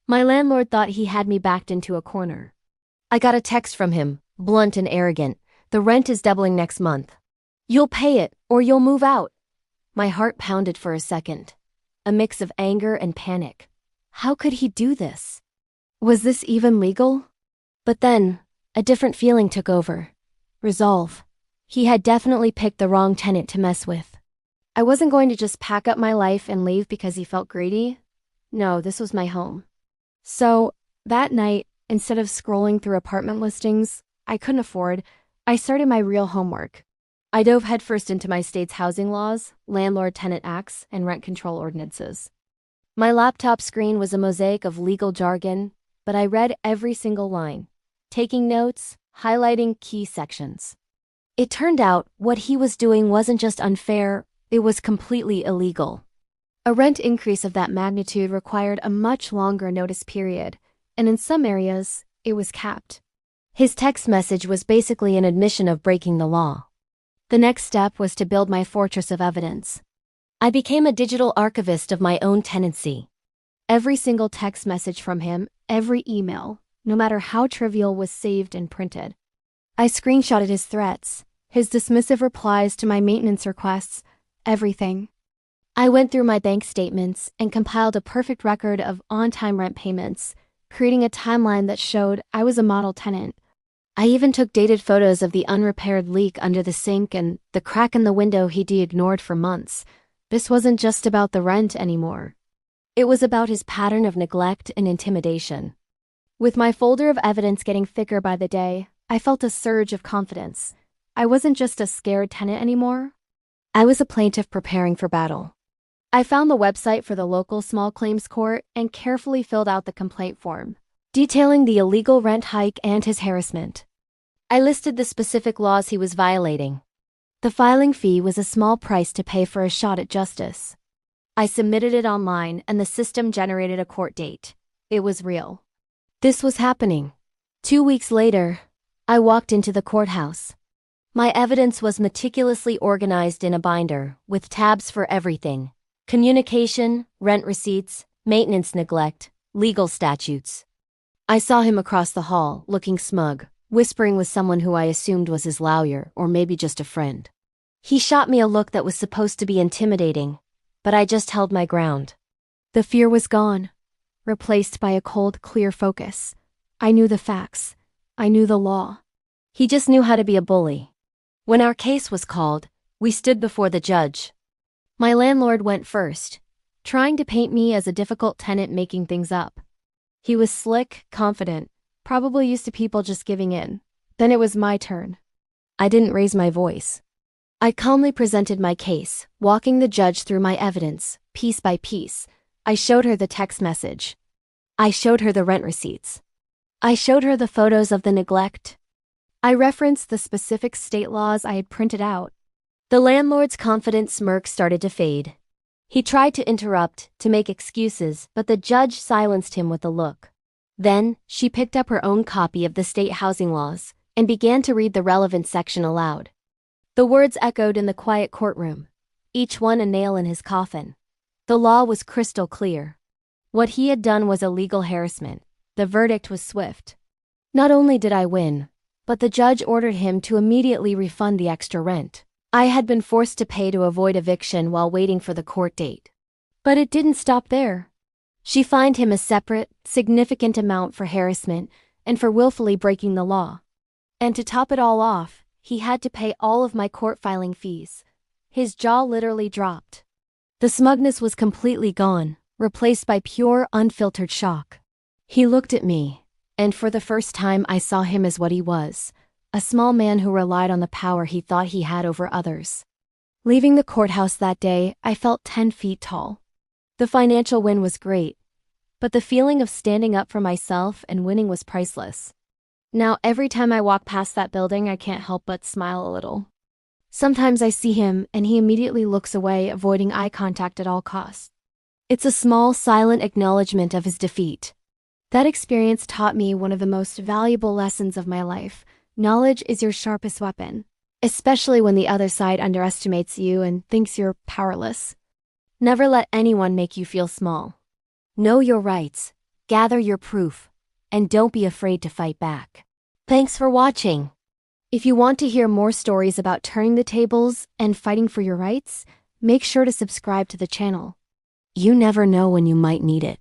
My landlord thought he had me backed into a corner. I got a text from him, blunt and arrogant. "The rent is doubling next month. You'll pay it, or you'll move out." My heart pounded for a second. A mix of anger and panic. How could he do this? Was this even legal? But then, a different feeling took over. Resolve. He had definitely picked the wrong tenant to mess with. I wasn't going to just pack up my life and leave because he felt greedy. No, this was my home. So, that night, instead of scrolling through apartment listings I couldn't afford, I started my real homework. I dove headfirst into my state's housing laws, landlord-tenant acts, and rent control ordinances. My laptop screen was a mosaic of legal jargon, but I read every single line, taking notes, highlighting key sections. It turned out what he was doing wasn't just unfair, it was completely illegal. A rent increase of that magnitude required a much longer notice period, and in some areas, it was capped. His text message was basically an admission of breaking the law. The next step was to build my fortress of evidence. I became a digital archivist of my own tenancy. Every single text message from him, every email, no matter how trivial, was saved and printed. I screenshotted his threats, his dismissive replies to my maintenance requests, everything. I went through my bank statements and compiled a perfect record of on-time rent payments, creating a timeline that showed I was a model tenant. I even took dated photos of the unrepaired leak under the sink and the crack in the window he'd ignored for months. This wasn't just about the rent anymore. It was about his pattern of neglect and intimidation. With my folder of evidence getting thicker by the day, I felt a surge of confidence. I wasn't just a scared tenant anymore. I was a plaintiff preparing for battle. I found the website for the local small claims court and carefully filled out the complaint form, detailing the illegal rent hike and his harassment. I listed the specific laws he was violating. The filing fee was a small price to pay for a shot at justice. I submitted it online and the system generated a court date. It was real. This was happening. 2 weeks later, I walked into the courthouse. My evidence was meticulously organized in a binder, with tabs for everything: communication, rent receipts, maintenance neglect, legal statutes. I saw him across the hall, looking smug, whispering with someone who I assumed was his lawyer or maybe just a friend. He shot me a look that was supposed to be intimidating, but I just held my ground. The fear was gone, replaced by a cold, clear focus. I knew the facts. I knew the law. He just knew how to be a bully. When our case was called, we stood before the judge. My landlord went first, trying to paint me as a difficult tenant making things up. He was slick, confident, probably used to people just giving in. Then it was my turn. I didn't raise my voice. I calmly presented my case, walking the judge through my evidence, piece by piece. I showed her the text message. I showed her the rent receipts. I showed her the photos of the neglect. I referenced the specific state laws I had printed out. The landlord's confident smirk started to fade. He tried to interrupt, to make excuses, but the judge silenced him with a look. Then, she picked up her own copy of the state housing laws and began to read the relevant section aloud. The words echoed in the quiet courtroom, each one a nail in his coffin. The law was crystal clear. What he had done was illegal harassment. The verdict was swift. Not only did I win, but the judge ordered him to immediately refund the extra rent I had been forced to pay to avoid eviction while waiting for the court date. But it didn't stop there. She fined him a separate, significant amount for harassment and for willfully breaking the law. And to top it all off, he had to pay all of my court filing fees. His jaw literally dropped. The smugness was completely gone, replaced by pure, unfiltered shock. He looked at me, and for the first time I saw him as what he was, a small man who relied on the power he thought he had over others. Leaving the courthouse that day, I felt 10 feet tall. The financial win was great, but the feeling of standing up for myself and winning was priceless. Now every time I walk past that building, I can't help but smile a little. Sometimes I see him and he immediately looks away, avoiding eye contact at all costs. It's a small, silent acknowledgement of his defeat. That experience taught me one of the most valuable lessons of my life. Knowledge is your sharpest weapon, especially when the other side underestimates you and thinks you're powerless. Never let anyone make you feel small. Know your rights, Gather your proof, and don't be afraid to fight back. Thanks for watching. If you want to hear more stories about turning the tables and fighting for your rights, make sure to subscribe to the channel. You never know when you might need it.